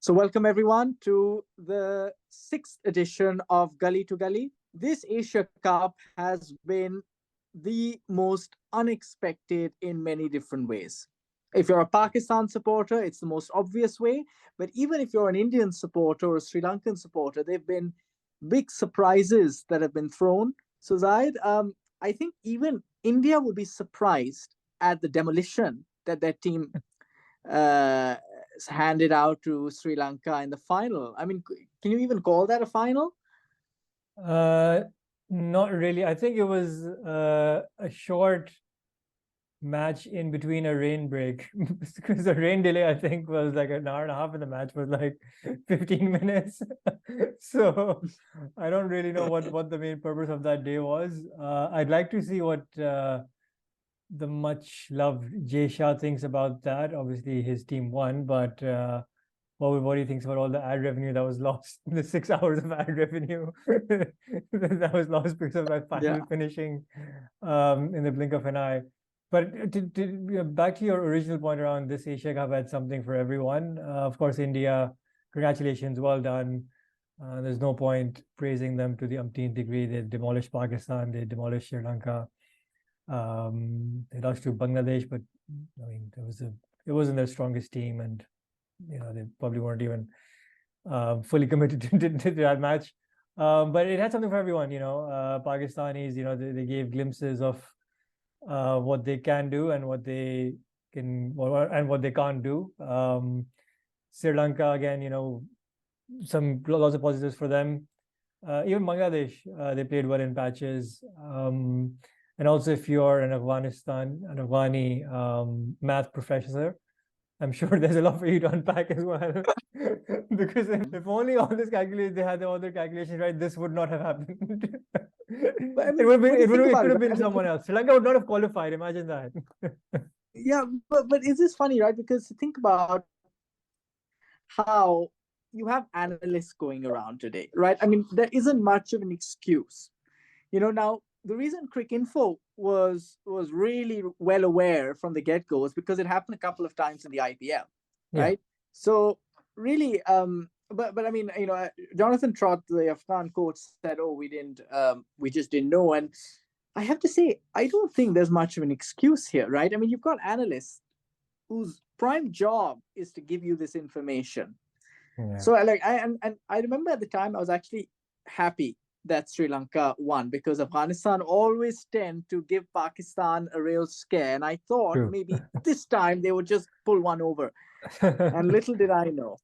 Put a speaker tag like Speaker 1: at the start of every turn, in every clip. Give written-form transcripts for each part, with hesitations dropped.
Speaker 1: So welcome everyone to the sixth edition of Gully to Gully. This Asia Cup has been the most unexpected in many different ways. If you're a Pakistan supporter, it's the most obvious way. But even if you're an Indian supporter or a Sri Lankan supporter, there have been big surprises that have been thrown. So Zaid, I think even India would be surprised at the demolition that their team uh, handed out to Sri Lanka in the final. I mean, can you even call that a final?
Speaker 2: Uh, Not really. I think it was a short match in between a rain break because the rain delay, I think, was like an hour and a half, and the match was like 15 minutes. So I don't really know what the main purpose of that day was. I'd like to see what the much loved Jay Shah thinks about that. Obviously, his team won, but what he thinks about all the ad revenue that was lost, the 6 hours of ad revenue that was lost because of that final finishing in the blink of an eye. But back to your original point around this Asia Cup had something for everyone. Of course, India, congratulations, well done. There's no point praising them to the umpteenth degree. They demolished Pakistan, they demolished Sri Lanka. They lost to Bangladesh, but I mean, it wasn't their strongest team, and they probably weren't even fully committed to that match. But it had something for everyone. Pakistanis, they gave glimpses of what they can do and what they can't do. Sri Lanka, again, lots of positives for them. Even Bangladesh, they played well in patches. And also, if you're an Afghani math professor, I'm sure there's a lot for you to unpack as well. Because if only all this calculation, they had all their calculations right, this would not have happened.
Speaker 1: But I mean,
Speaker 2: it could have been someone else. Sri Lanka would not have qualified. Imagine that.
Speaker 1: Yeah, but is this funny, right? Because think about how you have analysts going around today, right? I mean, there isn't much of an excuse. Now the reason Cricinfo was really well aware from the get-go is because it happened a couple of times in the IPL, right? So really, but I mean, Jonathan Trott, the Afghan coach, said, "Oh, we just didn't know." And I have to say, I don't think there's much of an excuse here, right? I mean, you've got analysts whose prime job is to give you this information. Yeah. So I remember at the time I was actually happy that Sri Lanka won because Afghanistan always tend to give Pakistan a real scare. And I thought maybe this time they would just pull one over. And little did I know.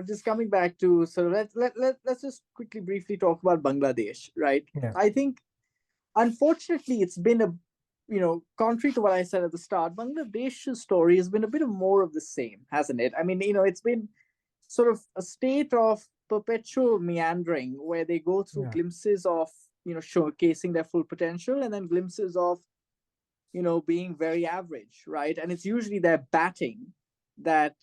Speaker 1: Just coming back to let's just quickly briefly talk about Bangladesh, right? Yeah. I think unfortunately it's been contrary to what I said at the start, Bangladesh's story has been a bit of more of the same, hasn't it? I mean, it's been sort of a state of perpetual meandering where they go through glimpses of showcasing their full potential and then glimpses of being very average, right? And it's usually their batting that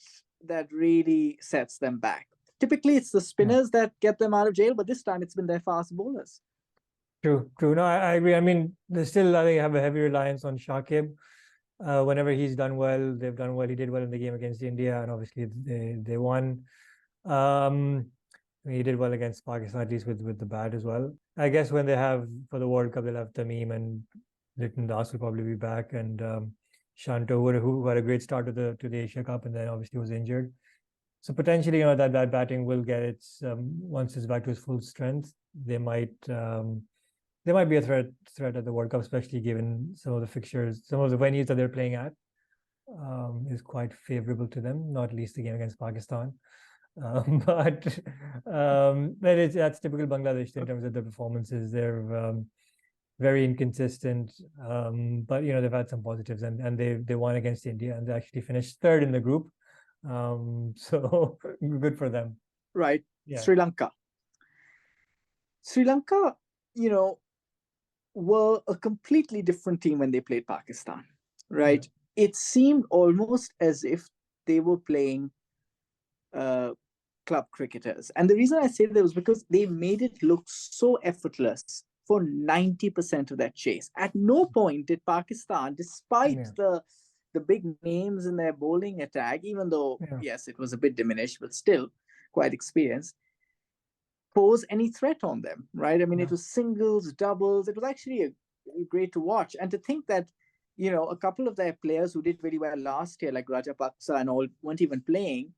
Speaker 1: really sets them back. Typically it's the spinners that get them out of jail, but this time it's been their fast bowlers.
Speaker 2: True. No, I agree. I mean, they still, I think, have a heavy reliance on Shakib. Whenever he's done well, they've done well. He did well in the game against India, and obviously they won. He did well against Pakistan, at least with the bat as well. I guess when they have, for the World Cup, they'll have Tamim, and Litton Das will probably be back, and Shanto, who had a great start to the Asia Cup, and then obviously was injured. So potentially, that batting will get its once it's back to its full strength. They might be a threat at the World Cup, especially given some of the fixtures, some of the venues that they're playing at is quite favorable to them, not least the game against Pakistan. But that's typical Bangladesh in terms of their performances. They're very inconsistent, but they've had some positives, and they won against India, and they actually finished third in the group. So good for them.
Speaker 1: Right. Yeah. Sri Lanka, were a completely different team when they played Pakistan, right? Yeah. It seemed almost as if they were playing club cricketers. And the reason I say that was because they made it look so effortless for 90% of that chase. At no point did Pakistan, despite the the big names in their bowling attack, even though,
Speaker 2: Yeah.
Speaker 1: yes, it was a bit diminished, but still quite experienced, pose any threat on them, right? I mean, it was singles, doubles. It was actually great to watch. And to think that, a couple of their players who did really well last year, like Rajapaksa and all, weren't even playing.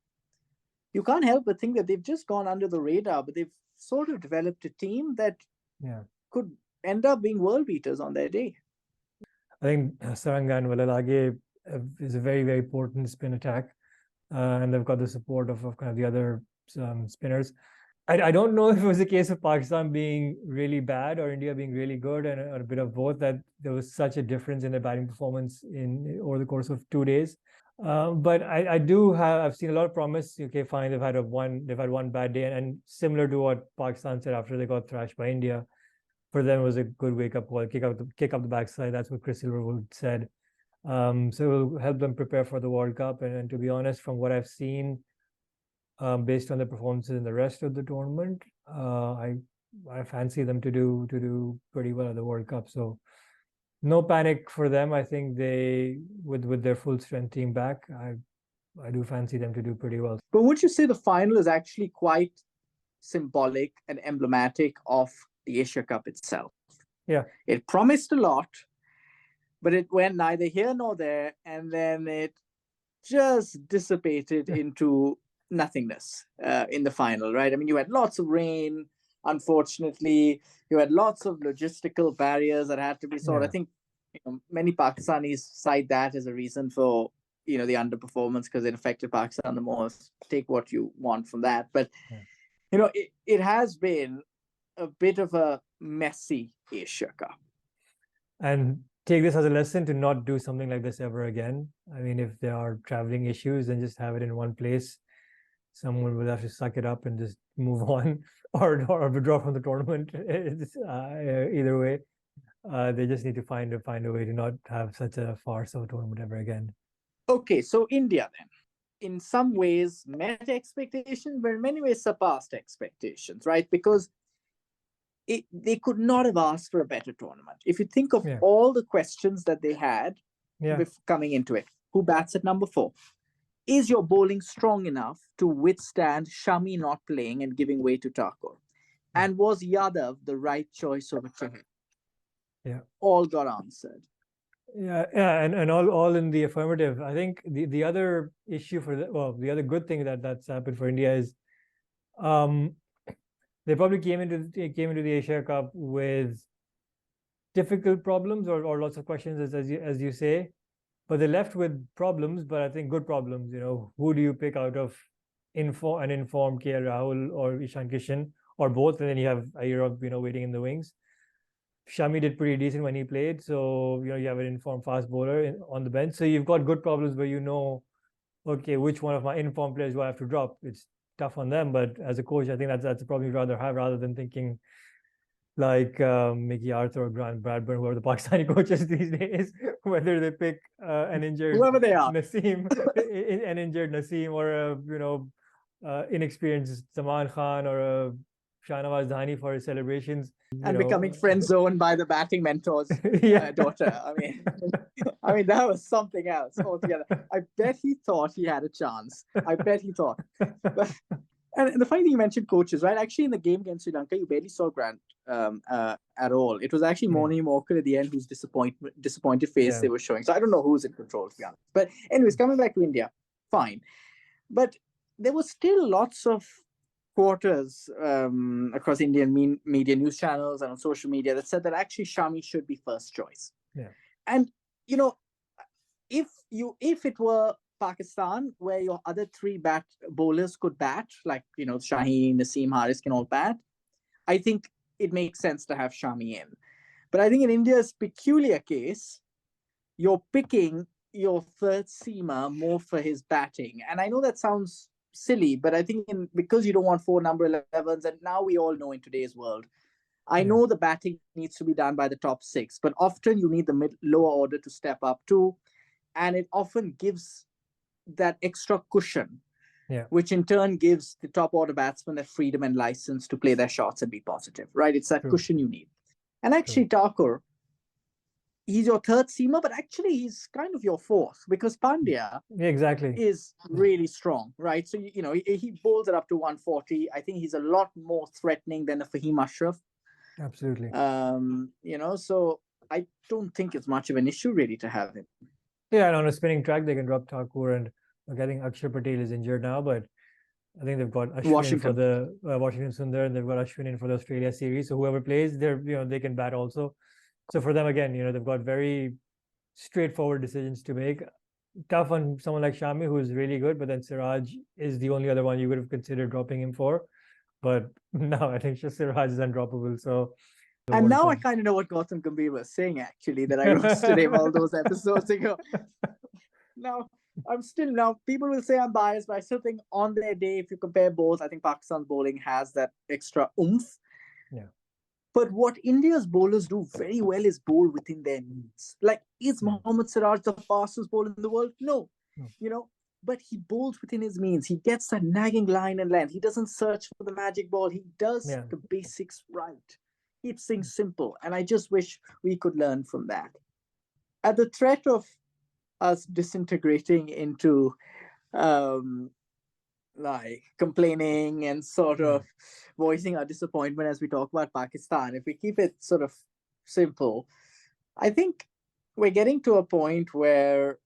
Speaker 1: You can't help but think that they've just gone under the radar, but they've sort of developed a team that could end up being world beaters on their day.
Speaker 2: I think Saranga and Valalage is a very, very potent spin attack. And they've got the support of kind of the other spinners. I don't know if it was a case of Pakistan being really bad or India being really good, and a bit of both, that there was such a difference in their batting performance over the course of 2 days. But I've seen a lot of promise. Okay, fine, they've had one bad day, and similar to what Pakistan said after they got thrashed by India, for them it was a good wake-up call, kick up the backside. That's what Chris Silverwood said. So it will help them prepare for the World Cup. And to be honest, from what I've seen, based on the performances in the rest of the tournament, I fancy them to do pretty well at the World Cup. So no panic for them. I think they, with their full strength team back, I do fancy them to do pretty well.
Speaker 1: But would you say the final is actually quite symbolic and emblematic of the Asia Cup itself?
Speaker 2: Yeah.
Speaker 1: It promised a lot, but it went neither here nor there, and then it just dissipated into nothingness in the final, right? I mean, you had lots of rain, unfortunately. You had lots of logistical barriers that had to be solved. I think many Pakistanis cite that as a reason for, the underperformance, because it affected Pakistan the most. Take what you want from that. But, it has been a bit of a messy Asia Cup.
Speaker 2: And take this as a lesson to not do something like this ever again. I mean, if there are traveling issues, then just have it in one place. Someone will have to suck it up and just move on, or withdraw from the tournament. Either way, they just need to find a way to not have such a farce of a tournament ever again.
Speaker 1: Okay, so India then, in some ways met expectations, but in many ways surpassed expectations, right? Because they could not have asked for a better tournament. If you think of all the questions that they had coming into it, who bats at number 4? Is your bowling strong enough to withstand Shami not playing and giving way to Thakur? And was Yadav the right choice over Chahal?
Speaker 2: Yeah.
Speaker 1: All got answered.
Speaker 2: Yeah, and all in the affirmative. I think the other issue the other good thing that's happened for India is they probably came into the Asia Cup with difficult problems or lots of questions, as you say, but they left with problems, but I think good problems. Who do you pick out of an informed KL Rahul or Ishan Kishan, or both? And then you have Ayurov, waiting in the wings. Shami did pretty decent when he played, so you have an informed fast bowler on the bench. So you've got good problems where okay, which one of my informed players do I have to drop? It's tough on them, but as a coach, I think that's a problem you'd rather have, rather than thinking like Mickey Arthur or Grant Bradburn, who are the Pakistani coaches these days, whether they pick an injured
Speaker 1: whoever they are,
Speaker 2: Naseem, an injured Naseem, or a inexperienced Zaman Khan, or a Shahnawaz Dhani for his celebrations,
Speaker 1: and becoming friend zoned by the batting mentor's daughter. I mean, that was something else altogether. I bet he thought he had a chance. I bet he thought. And the funny thing, you mentioned coaches, right? Actually, in the game against Sri Lanka, you barely saw Grant at all. It was actually Moni Morkel at the end whose disappointed face they were showing. So I don't know who's in control, to be honest. But anyways, coming back to India, fine. But there was still lots of quarters across Indian media, news channels, and on social media that said that actually Shami should be first choice.
Speaker 2: Yeah.
Speaker 1: And, if it were Pakistan, where your other 3 bowlers could bat, like, Shaheen, Naseem, Haris can all bat, I think it makes sense to have Shami in. But I think in India's peculiar case, you're picking your third seamer more for his batting. And I know that sounds silly, but I think because you don't want 4 number 11s, and now we all know in today's world, I know the batting needs to be done by the top 6, but often you need the lower order to step up too. And it often gives that extra cushion, which in turn gives the top order batsmen that freedom and license to play their shots and be positive, right? It's that cushion you need. And actually, Thakur, he's your third seamer, but actually he's kind of your fourth because Pandya
Speaker 2: Yeah, exactly.
Speaker 1: is really strong, right? So, he bowls it up to 140. I think he's a lot more threatening than a Fahim Ashraf.
Speaker 2: Absolutely.
Speaker 1: So I don't think it's much of an issue really to have him.
Speaker 2: Yeah, and on a spinning track, they can drop Thakur, and look, I think Akshar Patel is injured now, but I think they've got Ashwin in for
Speaker 1: Washington.
Speaker 2: the Washington Sundar, and they've got Ashwin in for the Australia series. So whoever plays, they can bat also. So for them again, they've got very straightforward decisions to make. Tough on someone like Shami, who is really good, but then Siraj is the only other one you would have considered dropping him for. But no, I think Siraj is undroppable. So
Speaker 1: And now I kind of know what Gautam Gambhir was saying, actually, that I roasted him all those episodes ago. Now, people will say I'm biased, but I still think on their day, if you compare both, I think Pakistan's bowling has that extra oomph.
Speaker 2: Yeah.
Speaker 1: But what India's bowlers do very well is bowl within their means. Like, is Mohammad Siraj the fastest bowler in the world? No. But he bowls within his means. He gets that nagging line and length. He doesn't search for the magic ball. He does the basics right. Keeps things simple. And I just wish we could learn from that. At the threat of us disintegrating into like complaining and sort of voicing our disappointment as we talk about Pakistan, if we keep it sort of simple, I think we're getting to a point where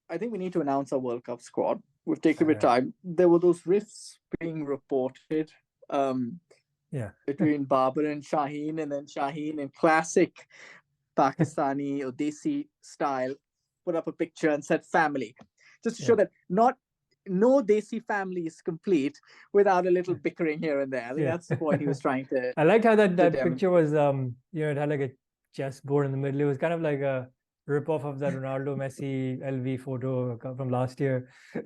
Speaker 1: I think we need to announce our World Cup squad. We've taken a bit of time. There were those rifts being reported between Babar and Shaheen, and then Shaheen in classic Pakistani or Desi style put up a picture and said family, just to show that no Desi family is complete without a little bickering here and there. I think that's the point he was trying to.
Speaker 2: I liked how that picture was, it had like a chessboard in the middle. It was kind of like a rip-off of that Ronaldo Messi LV photo from last year.
Speaker 1: So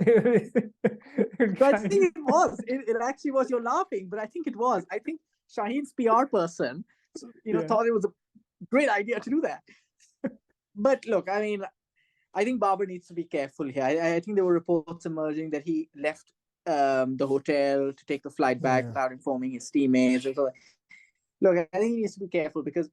Speaker 1: I think it was. It actually was. You're laughing, but I think it was. I think Shaheen's PR person, thought it was a great idea to do that. But look, I mean, I think Babar needs to be careful here. I think there were reports emerging that he left the hotel to take the flight back without informing his teammates. And so, look, I think he needs to be careful because,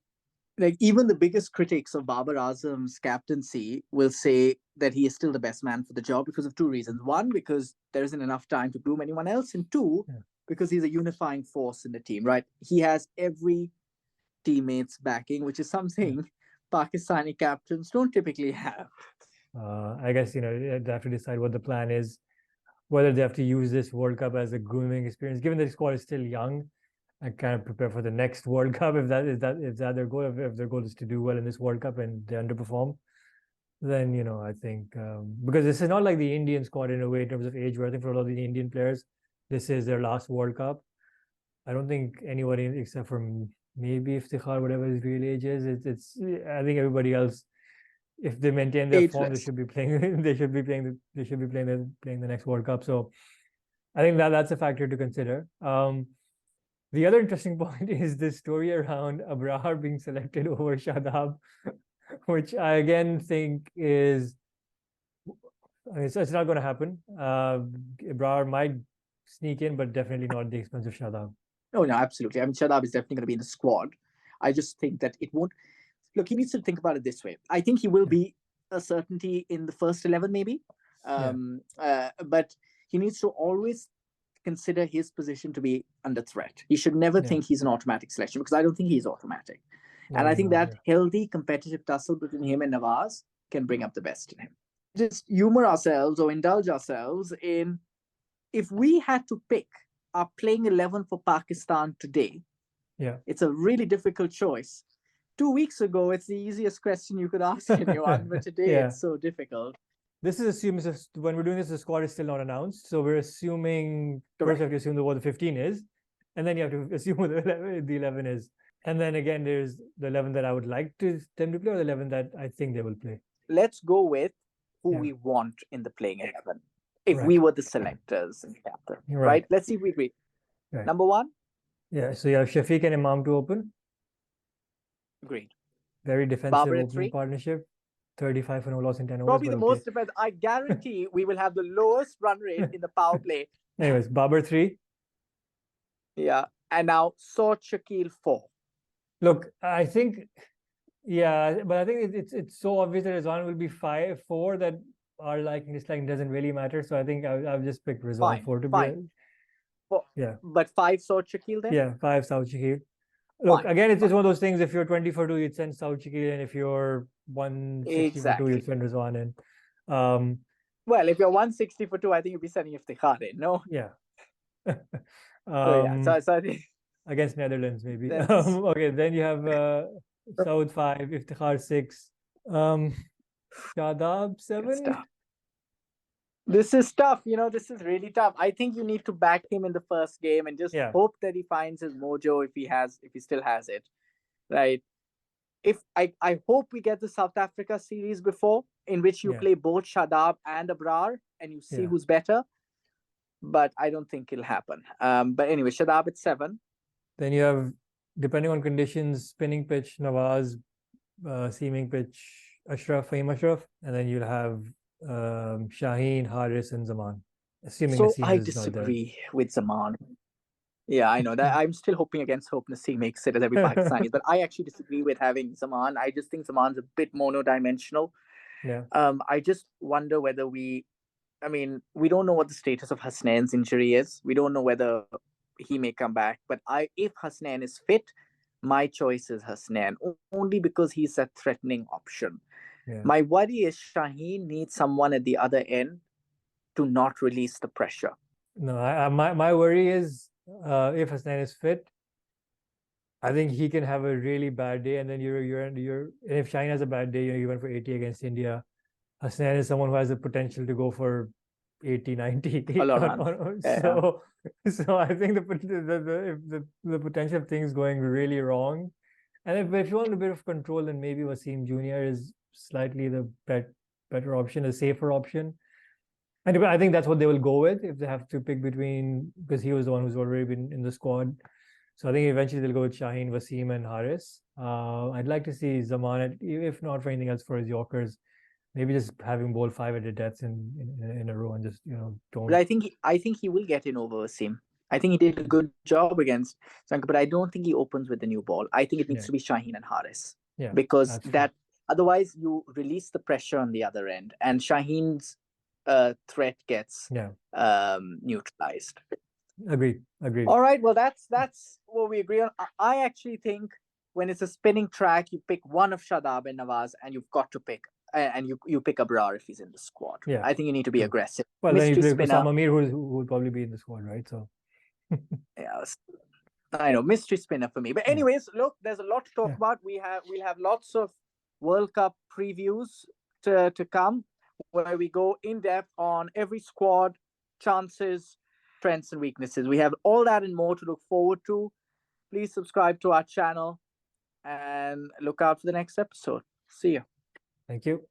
Speaker 1: like, even the biggest critics of Babar Azam's captaincy will say that he is still the best man for the job because of two reasons. One, because there isn't enough time to groom anyone else. And two, because he's a unifying force in the team, right? He has every teammate's backing, which is something Pakistani captains don't typically have.
Speaker 2: I guess, they have to decide what the plan is, whether they have to use this World Cup as a grooming experience, given that the squad is still young, and kind of prepare for the next World Cup if that their goal. If their goal is to do well in this World Cup and they underperform, then I think because this is not like the Indian squad in a way in terms of age, where I think for a lot of the Indian players, this is their last World Cup. I don't think anybody except for maybe Iftikhar, whatever his real age is, it's I think everybody else, if they maintain their form, they should be playing. They should be playing the next World Cup. So I think that's a factor to consider. The other interesting point is this story around Abrahar being selected over Shadab, which I again think is, it's not going to happen. Abrahar might sneak in, but definitely not at the expense of Shadab.
Speaker 1: Oh, no, absolutely. I mean, Shadab is definitely going to be in the squad. I just think that it won't. Look, he needs to think about it this way. I think he will be a certainty in the first 11, maybe. But he needs to always consider his position to be under threat. He should never think he's an automatic selection, because I don't think he's automatic. And I think that healthy competitive tussle between him and Nawaz can bring up the best in him. Just humor ourselves or indulge ourselves in, if we had to pick our playing 11 for Pakistan today, it's a really difficult choice. 2 weeks ago, it's the easiest question you could ask anyone, but today it's so difficult.
Speaker 2: This is assuming, when we're doing this, the squad is still not announced. So we're assuming, first you have to assume what the 15 is, and then you have to assume what the 11 is. And then again, there's the 11 that I would like them to play, or the 11 that I think they will play.
Speaker 1: Let's go with who we want in the playing 11. If we were the selectors and captain, right? Let's see if we agree. Number one?
Speaker 2: Yeah, so you have Shafiq and Imam to open.
Speaker 1: Agreed.
Speaker 2: Very defensive opening partnership. 35 for no loss in 10 overs.
Speaker 1: Probably the most defensive. I guarantee we will have the lowest run rate in the power play.
Speaker 2: Anyways, Babar 3.
Speaker 1: Yeah. And now Shakil 4.
Speaker 2: Look, I think Yeah, but I think it's so obvious that Rizwan will be 5-4 that our liking disliking doesn't really matter. So I think I've just picked Rizwan
Speaker 1: Fine,
Speaker 2: 4 to be
Speaker 1: fine.
Speaker 2: yeah.
Speaker 1: But 5 Saud Shakil then?
Speaker 2: Yeah, 5 Saud Shakil. Look,
Speaker 1: Fine,
Speaker 2: again, it's
Speaker 1: fine.
Speaker 2: one of those things. If you're 20 for 2, you'd send Saud Shakil, and if you're 160 for 2,
Speaker 1: Exactly.
Speaker 2: you'd send Rizwan in. Um,
Speaker 1: Well, if you're 160 for 2, I think you'd be sending Iftikhar in, no?
Speaker 2: yeah.
Speaker 1: So yeah, so I think
Speaker 2: Against Netherlands, maybe.
Speaker 1: that's
Speaker 2: Okay, then you have Saud 5, Iftikhar 6, um, Shadab
Speaker 1: it's
Speaker 2: 7.
Speaker 1: tough. This is tough, this is really tough. I think you need to back him in the first game and just
Speaker 2: Yeah,
Speaker 1: hope that he finds his mojo if he still has it. Right. If I hope we get the South Africa series before, in which you
Speaker 2: yeah,
Speaker 1: play both Shadab and Abrar and you see
Speaker 2: yeah.
Speaker 1: who's better. But I don't think it'll happen. But anyway, Shadab at 7.
Speaker 2: Then you have, depending on conditions, spinning pitch, Nawaz, seaming pitch, Fahim Ashraf, and then you'll have Shaheen, Haris, and Zaman, assuming
Speaker 1: So
Speaker 2: Naseem
Speaker 1: I
Speaker 2: is not there.
Speaker 1: disagree with Zaman. Yeah, I know that. I'm still hoping against hope Naseem makes it, as every Pakistani. But I actually disagree with having Zaman. I just think Zaman's a bit mono-dimensional.
Speaker 2: Yeah,
Speaker 1: I just wonder whether we don't know what the status of Hasnain's injury is. We don't know whether he may come back. But if Hasnain is fit, my choice is Hasnain, only because he's a threatening option.
Speaker 2: yeah.
Speaker 1: My worry is Shaheen needs someone at the other end to not release the pressure.
Speaker 2: No, my worry is if Hasnain is fit, I think he can have a really bad day, and then you're if Shaheen has a bad day, you went for 80 against India. Hasnain is someone who has the potential to go for 80, 90.
Speaker 1: A lot of runs. Yeah.
Speaker 2: So I think the potential of things going really wrong, and if you want a bit of control, then maybe Wasim Jr. is slightly the better option, a safer option. And I think that's what they will go with if they have to pick between, because he was the one who's already been in the squad. So I think eventually they'll go with Shaheen, Wasim, and Haris. I'd like to see Zaman, if not for anything else, for his Yorkers, maybe just having bowl 5 at the deaths in a row and just don't.
Speaker 1: But I think he will get in over Wasim. I think he did a good job against Lanka, but I don't think he opens with the new ball. I think it needs
Speaker 2: Yeah,
Speaker 1: to be Shaheen and Haris,
Speaker 2: yeah,
Speaker 1: because
Speaker 2: that's
Speaker 1: that otherwise you release the pressure on the other end, and Shaheen's threat gets
Speaker 2: yeah.
Speaker 1: neutralized.
Speaker 2: Agreed.
Speaker 1: All right, well that's what we agree on. I actually think when it's a spinning track, you pick one of Shadab and Nawaz, and you've got to pick and you pick Abrar if he's in the squad.
Speaker 2: Yeah,
Speaker 1: I think you need to be
Speaker 2: true.
Speaker 1: aggressive.
Speaker 2: Well, then you
Speaker 1: Mystery
Speaker 2: play
Speaker 1: spinner.
Speaker 2: Osama Mir, who would probably be in the squad, right? So
Speaker 1: Yeah, I know, mystery spinner for me. But
Speaker 2: yeah,
Speaker 1: anyways, look, there's a lot to talk
Speaker 2: yeah.
Speaker 1: about. We'll have lots of World Cup previews to come, where we go in depth on every squad, chances, strengths, and weaknesses. We have all that and more to look forward to. Please subscribe to our channel and look out for the next episode. See you.
Speaker 2: Thank you.